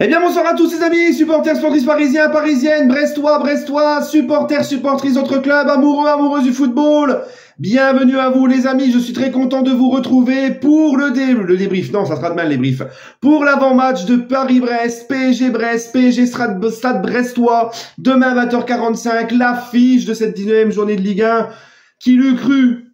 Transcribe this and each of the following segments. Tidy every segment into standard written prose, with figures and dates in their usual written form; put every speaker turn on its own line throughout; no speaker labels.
Eh bien bonsoir à tous les amis, supporters, sportifs parisiens, parisiennes, brestois, brestois, supporters, supportrices d'autres clubs, amoureux, amoureuses du football. Bienvenue à vous les amis, je suis très content de vous retrouver pour le débrief, non ça sera demain le débrief, pour l'avant-match de Paris-Brest, PSG Stade Brestois, demain 20h45, l'affiche de cette 19e journée de Ligue 1, qui l'eût cru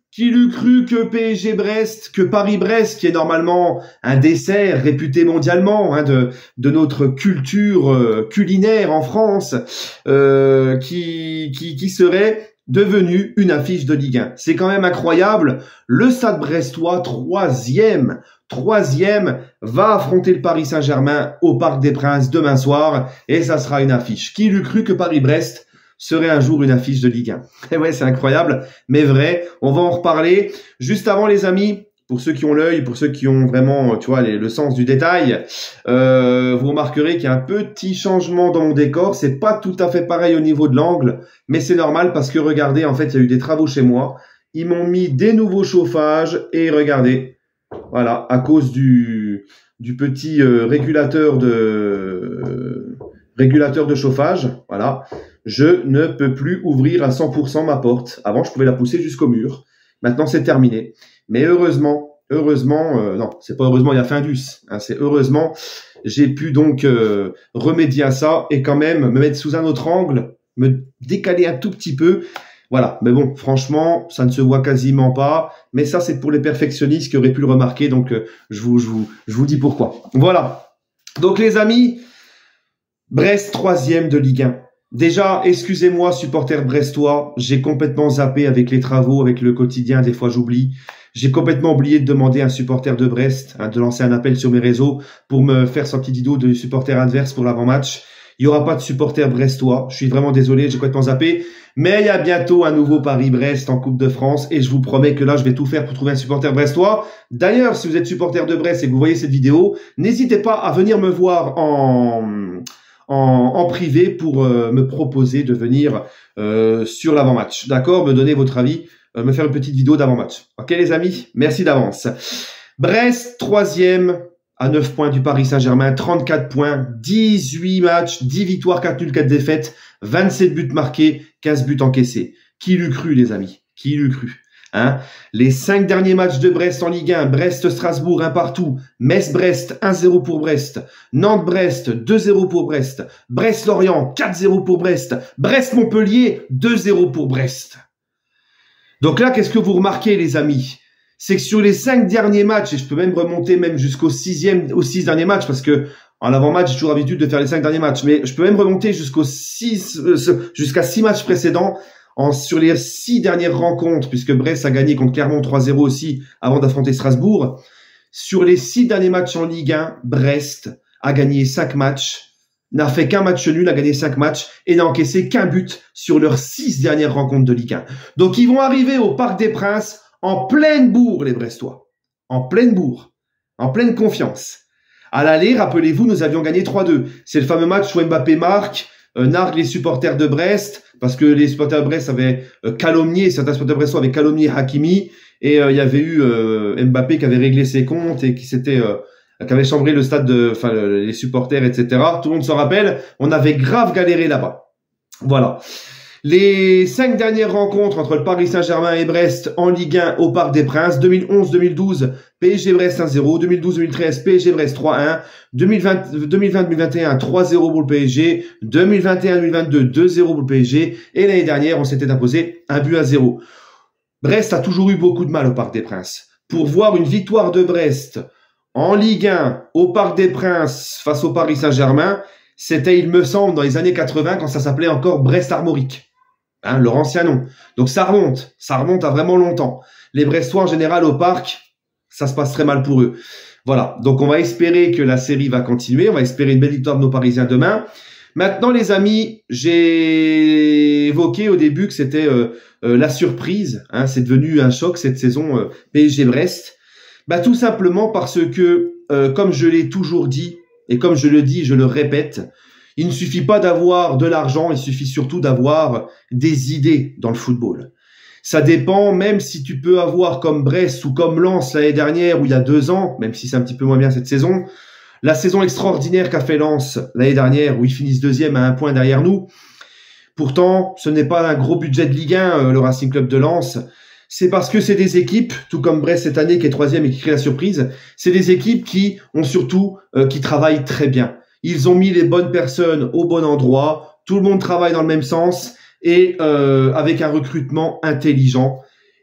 que PSG Brest, que Paris-Brest, qui est normalement un dessert réputé mondialement de notre culture culinaire en France, qui serait devenu une affiche de Ligue 1. C'est quand même incroyable. Le Stade Brestois, troisième, va affronter le Paris Saint-Germain au Parc des Princes demain soir, et ça sera une affiche. Qui l'eût cru que Paris-Brest serait un jour une affiche de Ligue 1. Et ouais, c'est incroyable, mais vrai. On va en reparler. Juste avant, les amis, pour ceux qui ont l'œil, pour ceux qui ont vraiment, tu vois, le sens du détail, vous remarquerez qu'il y a un petit changement dans mon décor. C'est pas tout à fait pareil au niveau de l'angle, mais c'est normal parce que regardez, en fait, il y a eu des travaux chez moi. Ils m'ont mis des nouveaux chauffages et regardez, voilà, à cause du petit régulateur de chauffage, voilà. Je ne peux plus ouvrir à 100% ma porte. Avant, je pouvais la pousser jusqu'au mur. Maintenant, c'est terminé. Mais heureusement, non, c'est pas heureusement, il y a Findus. Hein, c'est heureusement, j'ai pu donc remédier à ça et quand même me mettre sous un autre angle, me décaler un tout petit peu. Voilà. Mais bon, franchement, ça ne se voit quasiment pas. Mais ça, c'est pour les perfectionnistes qui auraient pu le remarquer. Donc, je vous dis pourquoi. Voilà. Donc, les amis, Brest, 3e de Ligue 1. Déjà, excusez-moi, supporters brestois, j'ai complètement zappé avec les travaux, avec le quotidien, des fois j'oublie. J'ai complètement oublié de demander à un supporter de Brest de lancer un appel sur mes réseaux pour me faire sa petite vidéo de supporter adverse pour l'avant-match. Il n'y aura pas de supporter brestois, je suis vraiment désolé, j'ai complètement zappé. Mais il y a bientôt un nouveau Paris-Brest en Coupe de France et je vous promets que là, je vais tout faire pour trouver un supporter brestois. D'ailleurs, si vous êtes supporter de Brest et que vous voyez cette vidéo, n'hésitez pas à venir me voir en privé pour me proposer de venir sur l'avant-match. D'accord? Me donner votre avis, me faire une petite vidéo d'avant-match. Ok les amis? Merci d'avance. Brest, 3e à 9 points du Paris Saint-Germain, 34 points, 18 matchs, 10 victoires, 4 nuls, 4 défaites, 27 buts marqués, 15 buts encaissés. Qui l'eût cru les amis? Qui l'eût cru? Hein, les 5 derniers matchs de Brest en Ligue 1, Brest-Strasbourg 1 partout, Metz-Brest 1-0 pour Brest, Nantes-Brest 2-0 pour Brest, Brest-Lorient 4-0 pour Brest, Brest-Montpellier 2-0 pour Brest. Donc là, qu'est-ce que vous remarquez les amis? C'est que sur les 5 derniers matchs, et je peux même remonter même jusqu'au 6 derniers matchs, parce que en avant-match, j'ai toujours l'habitude de faire les 5 derniers matchs, mais je peux même remonter jusqu'à 6 matchs précédents. Sur les 6 dernières rencontres, puisque Brest a gagné contre Clermont 3-0 aussi avant d'affronter Strasbourg, sur les 6 derniers matchs en Ligue 1, Brest a gagné 5 matchs, n'a fait qu'un match nul, a gagné 5 matchs et n'a encaissé qu'un but sur leurs 6 dernières rencontres de Ligue 1. Donc ils vont arriver au Parc des Princes en pleine bourre, les Brestois. En pleine bourre, en pleine confiance. À l'aller, rappelez-vous, nous avions gagné 3-2. C'est le fameux match où Mbappé marque, nargue les supporters de Brest, parce que les supporters de Brest avaient calomnié, certains supporters brestois avaient calomnié Hakimi, et il y avait eu Mbappé qui avait réglé ses comptes et qui avait chambré le stade les supporters, etc. Tout le monde s'en rappelle, on avait grave galéré là-bas. Voilà. Les 5 dernières rencontres entre le Paris Saint-Germain et Brest en Ligue 1 au Parc des Princes, 2011-2012, PSG Brest 1-0, 2012-2013, PSG Brest 3-1, 2020-2021, 3-0 pour le PSG, 2021-2022, 2-0 pour le PSG, et l'année dernière, on s'était imposé 1-0. Brest a toujours eu beaucoup de mal au Parc des Princes. Pour voir une victoire de Brest en Ligue 1 au Parc des Princes face au Paris Saint-Germain, c'était, il me semble, dans les années 80, quand ça s'appelait encore Brest Armorique. Hein, leur ancien nom. Donc ça remonte à vraiment longtemps. Les Brestois en général au parc, ça se passe très mal pour eux. Voilà, donc on va espérer que la série va continuer, on va espérer une belle victoire de nos Parisiens demain. Maintenant les amis, j'ai évoqué au début que c'était la surprise, hein, c'est devenu un choc cette saison PSG-Brest. Bah, tout simplement parce que, comme je l'ai toujours dit, et comme je le dis, je le répète, il ne suffit pas d'avoir de l'argent, il suffit surtout d'avoir des idées dans le football. Ça dépend, même si tu peux avoir comme Brest ou comme Lens l'année dernière ou il y a 2 ans, même si c'est un petit peu moins bien cette saison, la saison extraordinaire qu'a fait Lens l'année dernière, où ils finissent deuxième à 1 point derrière nous. Pourtant, ce n'est pas un gros budget de Ligue 1, le Racing Club de Lens. C'est parce que c'est des équipes, tout comme Brest cette année qui est troisième et qui crée la surprise, c'est des équipes qui ont surtout, qui travaillent très bien. Ils ont mis les bonnes personnes au bon endroit, tout le monde travaille dans le même sens et avec un recrutement intelligent.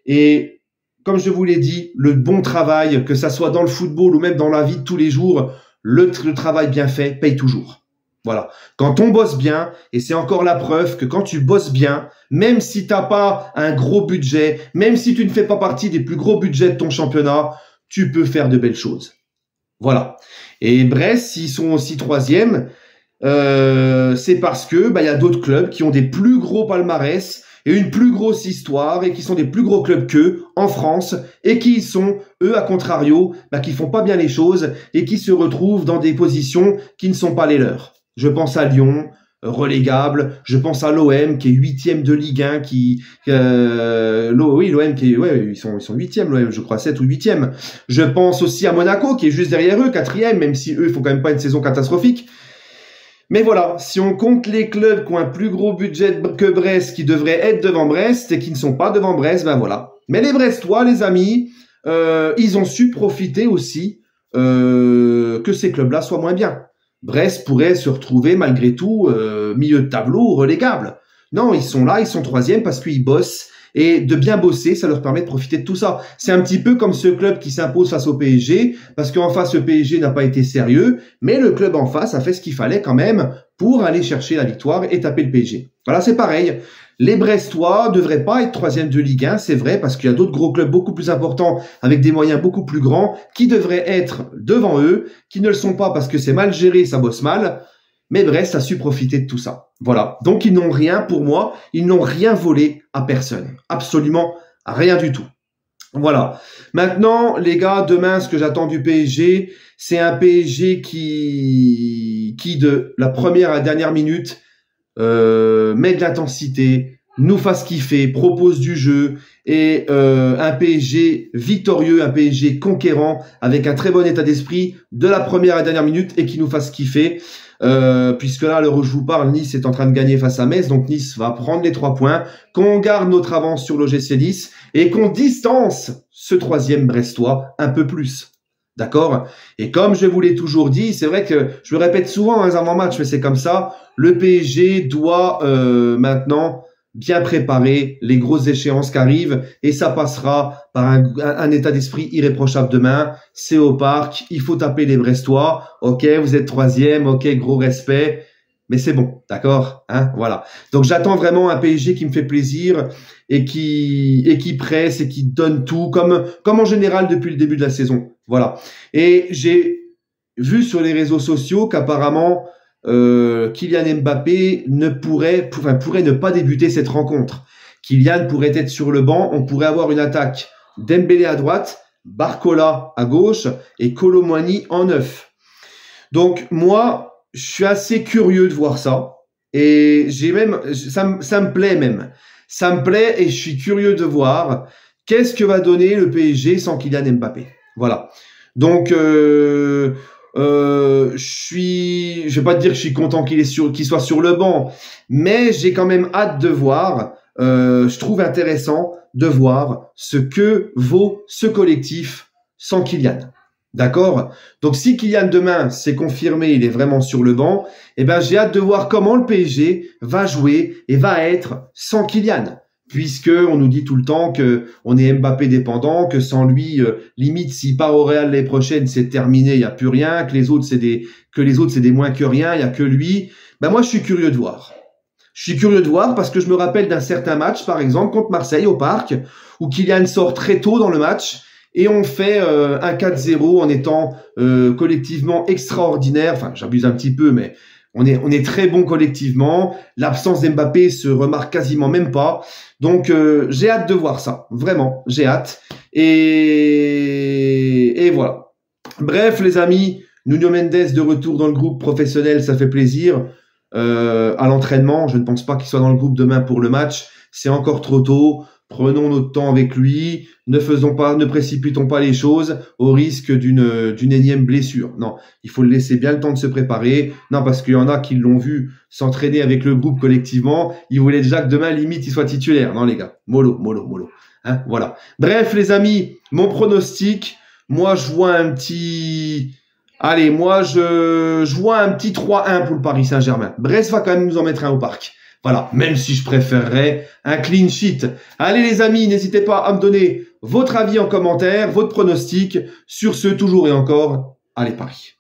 Et comme je vous l'ai dit, le bon travail, que ça soit dans le football ou même dans la vie de tous les jours, le travail bien fait paye toujours. Voilà. Quand on bosse bien, et c'est encore la preuve que quand tu bosses bien, même si t'as pas un gros budget, même si tu ne fais pas partie des plus gros budgets de ton championnat, tu peux faire de belles choses. Voilà. Et Brest, s'ils sont aussi troisième, c'est parce que y a d'autres clubs qui ont des plus gros palmarès et une plus grosse histoire et qui sont des plus gros clubs qu'eux en France et qui sont, eux, à contrario, qui font pas bien les choses et qui se retrouvent dans des positions qui ne sont pas les leurs. Je pense à Lyon, relégable. Je pense à l'OM qui est 8e de Ligue 1, l'OM qui est, ils sont 8e, l'OM, je crois, 7 ou 8e. Je pense aussi à Monaco qui est juste derrière eux, 4e, même si eux, ils font quand même pas une saison catastrophique. Mais voilà, si on compte les clubs qui ont un plus gros budget que Brest, qui devraient être devant Brest et qui ne sont pas devant Brest, voilà. Mais les Brestois, les amis, ils ont su profiter aussi que ces clubs-là soient moins bien. Brest pourrait se retrouver malgré tout milieu de tableau, relégable. Non, ils sont là, ils sont troisième parce qu'ils bossent et de bien bosser, ça leur permet de profiter de tout ça. C'est un petit peu comme ce club qui s'impose face au PSG parce qu'en face, le PSG n'a pas été sérieux, mais le club en face a fait ce qu'il fallait quand même pour aller chercher la victoire et taper le PSG. Voilà, c'est pareil. Les Brestois devraient pas être troisième de Ligue 1, c'est vrai, parce qu'il y a d'autres gros clubs beaucoup plus importants, avec des moyens beaucoup plus grands, qui devraient être devant eux, qui ne le sont pas parce que c'est mal géré, ça bosse mal, mais Brest a su profiter de tout ça. Voilà. Donc ils n'ont rien, pour moi, ils n'ont rien volé à personne. Absolument rien du tout. Voilà. Maintenant, les gars, demain, ce que j'attends du PSG, c'est un PSG qui de la première à la dernière minute, met de l'intensité, nous fasse kiffer, propose du jeu et un PSG victorieux, un PSG conquérant avec un très bon état d'esprit de la première à la dernière minute et qui nous fasse kiffer. Puisque là, à l'heure où je vous parle, Nice est en train de gagner face à Metz, donc Nice va prendre les 3 points, qu'on garde notre avance sur l'OGC Nice et qu'on distance ce troisième Brestois un peu plus. D'accord? Et comme je vous l'ai toujours dit, c'est vrai que je me répète souvent dans les avant-matchs, mais c'est comme ça, le PSG doit maintenant bien préparer les grosses échéances qui arrivent et ça passera par un état d'esprit irréprochable demain. C'est au parc, il faut taper les Brestois. Ok, vous êtes troisième, ok, gros respect, mais c'est bon, d'accord, hein, voilà. Donc j'attends vraiment un PSG qui me fait plaisir et qui presse et qui donne tout, comme en général depuis le début de la saison. Voilà. Et j'ai vu sur les réseaux sociaux qu'apparemment Kylian Mbappé pourrait ne pas débuter cette rencontre. Kylian pourrait être sur le banc, on pourrait avoir une attaque Dembélé à droite, Barcola à gauche et Kolo Muani en 9. Donc moi, je suis assez curieux de voir ça et ça me plaît même. Ça me plaît et je suis curieux de voir qu'est-ce que va donner le PSG sans Kylian Mbappé. Voilà. Donc je vais pas te dire que je suis content qu'il soit sur le banc, mais j'ai quand même hâte de voir. Je trouve intéressant de voir ce que vaut ce collectif sans Kylian. D'accord? Donc si Kylian demain c'est confirmé, il est vraiment sur le banc, j'ai hâte de voir comment le PSG va jouer et va être sans Kylian. Puisque on nous dit tout le temps que on est Mbappé dépendant, que sans lui, limite s'il part au Real l'année prochaine, c'est terminé, il y a plus rien, que les autres c'est des moins que rien, il y a que lui. Moi je suis curieux de voir. Je suis curieux de voir parce que je me rappelle d'un certain match, par exemple contre Marseille au Parc, où Kylian sort très tôt dans le match et on fait un 4-0 en étant collectivement extraordinaire. Enfin, j'abuse un petit peu, mais on est très bon collectivement. L'absence d'Mbappé se remarque quasiment même pas. Donc, j'ai hâte de voir ça. Vraiment, j'ai hâte. Et voilà. Bref, les amis, Nuno Mendes de retour dans le groupe professionnel, ça fait plaisir. À l'entraînement, je ne pense pas qu'il soit dans le groupe demain pour le match. C'est encore trop tôt. Prenons notre temps avec lui, ne précipitons pas les choses au risque d'une énième blessure. Non, il faut le laisser bien le temps de se préparer. Non, parce qu'il y en a qui l'ont vu s'entraîner avec le groupe collectivement. Ils voulaient déjà que demain, limite, il soit titulaire. Non, les gars, mollo. Hein, voilà. Bref, les amis, mon pronostic, moi, je vois un petit... Allez, moi, je vois un petit 3-1 pour le Paris Saint-Germain. Brest va quand même nous en mettre un au parc. Voilà, même si je préférerais un clean sheet. Allez les amis, n'hésitez pas à me donner votre avis en commentaire, votre pronostic sur ce toujours et encore. Allez Paris.